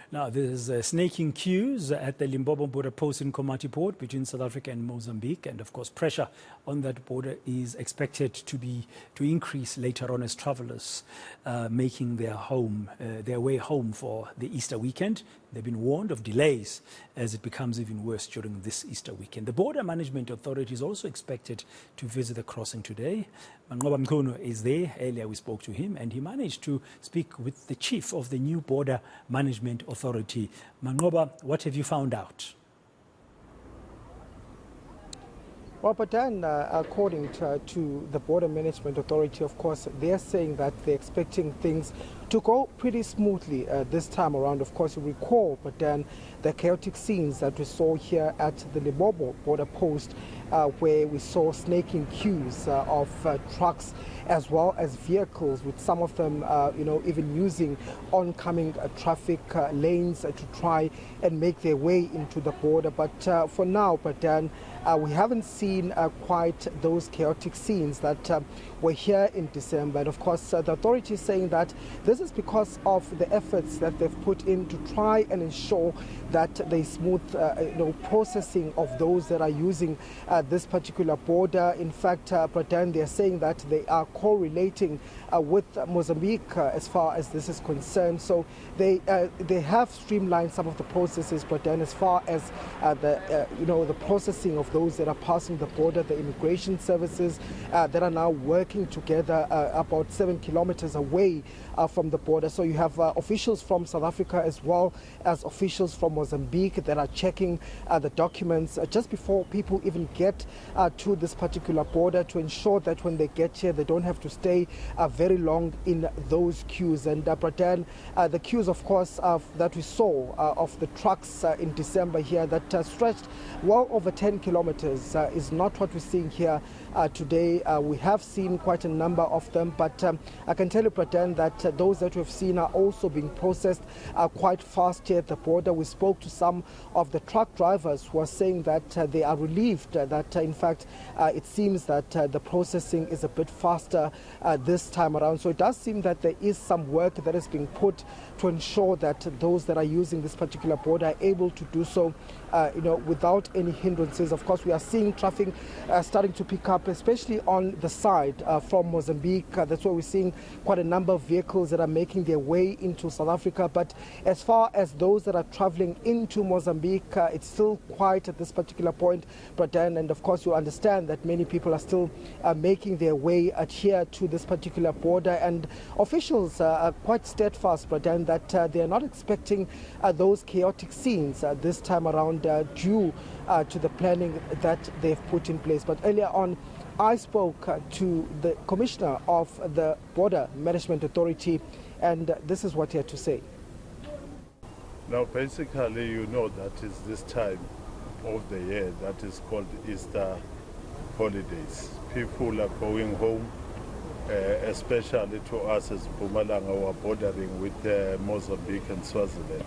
Now, there's snaking queues at the Lebombo Border post in Komati Port between South Africa and Mozambique. And of course, pressure on that border is expected to increase later on as travelers making their way home for the Easter weekend. They've been warned of delays as it becomes even worse during this Easter weekend. The Border Management Authority is also expected to visit the crossing today. Manqoba Mchunu is there. Earlier we spoke to him and he managed to speak with the chief of the new Border Management Authority. Manqoba, what have you found out? Well, but then, according to the Border Management Authority, of course, they're saying that they're expecting things to go pretty smoothly this time around. Of course, you recall, but then the chaotic scenes that we saw here at the Lebombo Border post, where we saw snaking queues of trucks as well as vehicles, with some of them, even using oncoming traffic lanes to try and make their way into the border. But for now, but then we haven't seen quite those chaotic scenes that were here in December. And of course, the authority is saying that this is because of the efforts that they've put in to try and ensure that the smooth processing of those that are using this particular border. In fact, but then they're saying that they are correlating with Mozambique as far as this is concerned. So they have streamlined some of the processes, but then as far as the processing of those that are passing the border, the immigration services that are now working together about 7 kilometers away from the border. So you have officials from South Africa as well as officials from Mozambique that are checking the documents just before people even get to this particular border, to ensure that when they get here they don't have to stay very long in those queues. And but then the queues, of course, that we saw of the trucks in December here that stretched well over 10 kilometers is not what we're seeing here today. We have seen quite a number of them, but I can tell you, Praten, that those that we've seen are also being processed quite fast here at the border. We spoke to some of the truck drivers who are saying that they are relieved that in fact it seems that the processing is a bit faster this time around. So it does seem that there is some work that is being put to ensure that those that are using this particular border are able to do so without any hindrances. Of course, we are seeing traffic starting to pick up, especially on the side from Mozambique. That's where we're seeing quite a number of vehicles that are making their way into South Africa. But as far as those that are traveling into Mozambique, it's still quiet at this particular point. But then, and of course, you understand that many people are still making their way here to this particular border. And officials are quite steadfast, but then that they are not expecting those chaotic scenes this time around due to the planning that they've put in place. But earlier on, I spoke to the Commissioner of the Border Management Authority, and this is what he had to say. Now, basically, that is this time of the year that is called Easter holidays. People are going home, especially to us as Mpumalanga, who are bordering with Mozambique and Swaziland.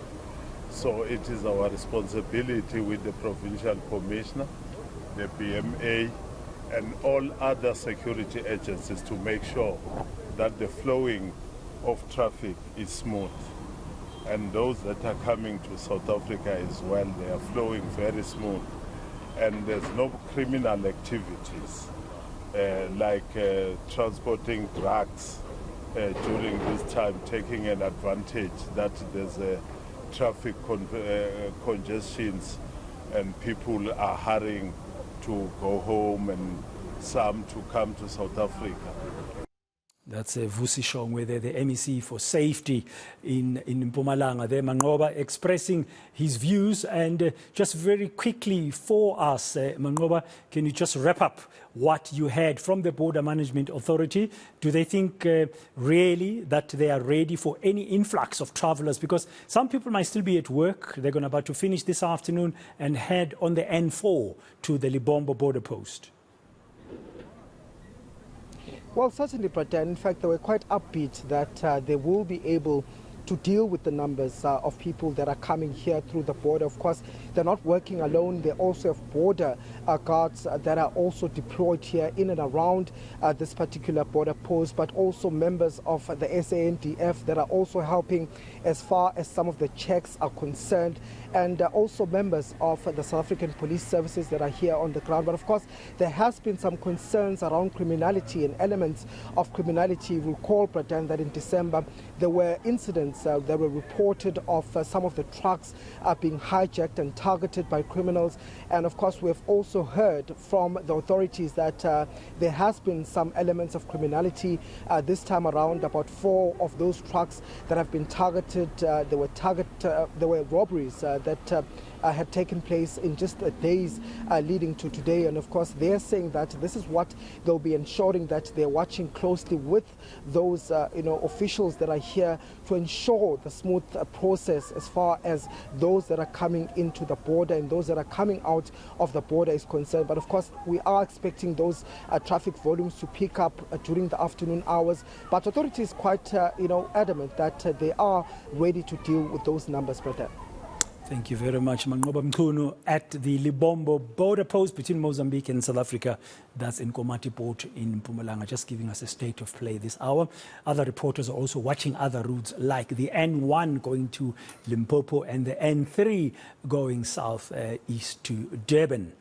So it is our responsibility with the Provincial Commissioner, the BMA, and all other security agencies to make sure that the flowing of traffic is smooth. And those that are coming to South Africa as well, they are flowing very smooth. And there's no criminal activities like transporting drugs during this time, taking an advantage that there's a traffic congestions and people are hurrying to go home and some to come to South Africa. That's Vusi Shongwe, the MEC for Safety in Mpumalanga. There, Manqoba expressing his views. And just very quickly for us, Manqoba, can you just wrap up what you heard from the Border Management Authority? Do they think really that they are ready for any influx of travelers? Because some people might still be at work. They're going about to finish this afternoon and head on the N4 to the Lebombo Border post. Well, certainly, Praten. In fact, they were quite upbeat that they will be able to deal with the numbers of people that are coming here through the border. Of course, they're not working alone. They also have border guards that are also deployed here in and around this particular border post, but also members of the SANDF that are also helping as far as some of the checks are concerned, and also members of the South African Police Services that are here on the ground. But of course, there has been some concerns around criminality and elements of criminality. You recall, Pradan, that in December there were incidents that were reported of some of the trucks being hijacked and targeted by criminals. And of course, we have also heard from the authorities that there has been some elements of criminality this time around. About 4 of those trucks that have been targeted, there were robberies that had taken place in just the days leading to today. And of course, they're saying that this is what they'll be ensuring, that they're watching closely with those officials that are here to ensure the smooth process as far as those that are coming into the border and those that are coming out of the border is concerned. But of course, we are expecting those traffic volumes to pick up during the afternoon hours. But authorities quite adamant that they are ready to deal with those numbers, brother. Thank you very much, Manqoba Mchunu, at the Lebombo border post between Mozambique and South Africa. That's in Komati Port in Mpumalanga, just giving us a state of play this hour. Other reporters are also watching other routes like the N1 going to Limpopo and the N3 going south east to Durban.